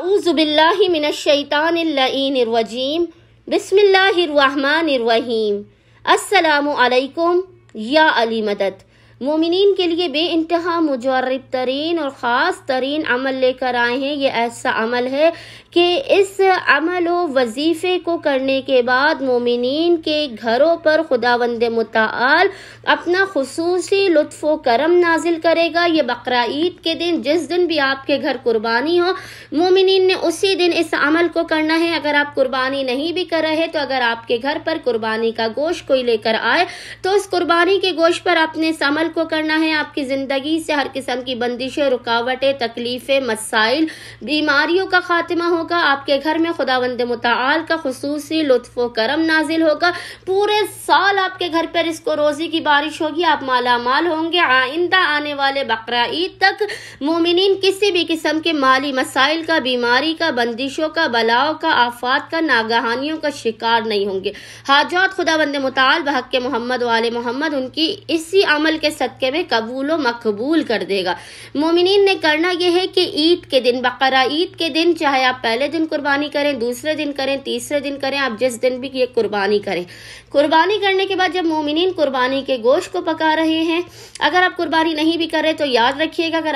अऊज़ु बिल्लाहि मिनश्शैतानिर्रजीम बिस्मिल्लाहिर्रहमानिर्रहीम। अस्सलामु अलैकुम या अली मदद। मोमिनीन के लिए बेइंतहा मुजर्रब तरीन और ख़ास तरीन अमल लेकर आए हैं। ये ऐसा अमल है कि इस अमल व वजीफ़े को करने के बाद मोमिनीन के घरों पर खुदावंद मुताल अपना खुसूसी लुत्फ़ व करम नाजिल करेगा। ये बकरा ईद के दिन, जिस दिन भी आपके घर कुर्बानी हो, मोमिनीन ने उसी दिन इस अमल को करना है। अगर आप कुर्बानी नहीं भी कर रहे तो अगर आपके घर पर कुर्बानी का गोश्त कोई लेकर आए तो उस कुर्बानी के गोश्त पर आपने इस अमल को करना है। आपकी जिंदगी से हर किस्म की बंदिशें, रुकावटें, तकलीफें, मसाइल, बीमारियों का खात्मा होगा। आपके घर में खुदावंद मुताल का खुसूसी लुत्फ़ व करम नाजिल होगा। पूरे साल आपके घर पर इसको रोजी की बारिश होगी। आप माला माल होंगे। आइंदा आने वाले बकरा ईद तक मोमिनीन किसी भी किस्म के माली मसाइल का, बीमारी का, बंदिशों का, बलाओं का, आफात का, नागहानियों का शिकार नहीं होंगे। हाजात खुदावंद मुताल बहक के मोहम्मद वाले मोहम्मद उनकी इसी अमल के सदके में कबूल व मकबूल कर देगा। मोमिनीन ने करना यह है कि ईद के दिन, बकरा ईद के दिन, चाहे आप पहले दिन कुर्बानी करें, दूसरे दिन करें, तीसरे दिन करें, आप जिस दिन भी ये कुर्बानी करें। कुर्बानी करने के बाद जब मोमिनीन कुर्बानी के गोश्त को पका रहे हैं, अगर आप कुर्बानी नहीं भी कर रहे तो याद रखिएगा, अगर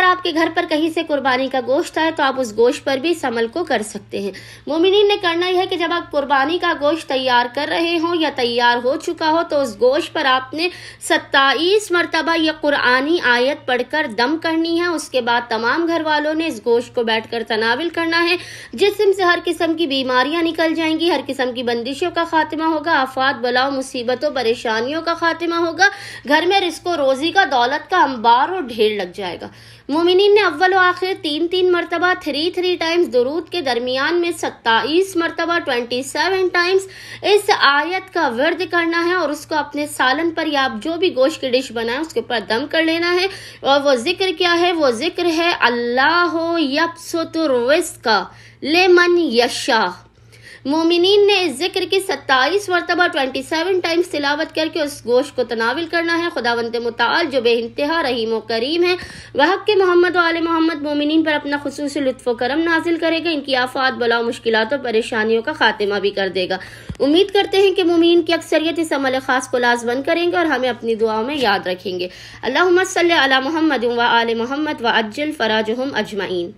आपके घर पर कहीं से कुर्बानी का गोश्त आए तो आप उस गोश्त पर भी इस अमल को कर सकते हैं। मोमिनीन ने करना यह है कि जब आप कुर्बानी का गोश्त तैयार कर रहे हो या तैयार हो चुका हो तो उस गोश्त पर आपने 27 मरतबा यह कुरानी आयत पढ़कर दम करनी है। उसके बाद तमाम घर वालों ने इस गोश्त को बैठकर तनाविल करना है। जिस्म से हर किस्म की बीमारियां निकल जाएंगी, हर किस्म की बंदिशों का खात्मा होगा, आफात, बलाओं, मुसीबतों, परेशानियों का खात्मा होगा। घर में रिस्को रोजी का, दौलत का अंबार और ढेर लग जाएगा। मोमिनीन ने अव्वल व आखिर 3 मरतबा 3 टाइम्स दुरूद के दरमियान में 27 मरतबा 27 टाइम्स इस आयत का विर्द करना है और उसको अपने सालन पर या आप जो भी गोश्त की डिश बनाए उसके ऊपर दम कर लेना है। और वो जिक्र क्या है? वो जिक्र है अल्लाह यब्सुतुर रिज़्क़ लिमन यशा। मोमिनीन ने इस जिक्र की 27 मरतबा 27 टाइम्स तिलावत करके उस गोश्त को तनाविल करना है। खुदावंद मुताल जो बेइंतहा रहीम व करीम है, वह के मोहम्मद वाले मोहम्मद मोमिनीन पर अपना खुसूसी लुत्फ़ व करम नाजिल करेगा। इनकी आफात, बलाओं, मुश्किलातों, परेशानियों का खात्मा भी कर देगा। उम्मीद करते हैं कि मोमिनीन की अक्सरियत इस अमल खास को लाज़िम करेंगे और हमें अपनी दुआओं में याद रखेंगे। अल्लाहुम्मा सल्ली अला मुहम्मद व आले मुहम्मद व अज्जिल फराजहुम अजमईन।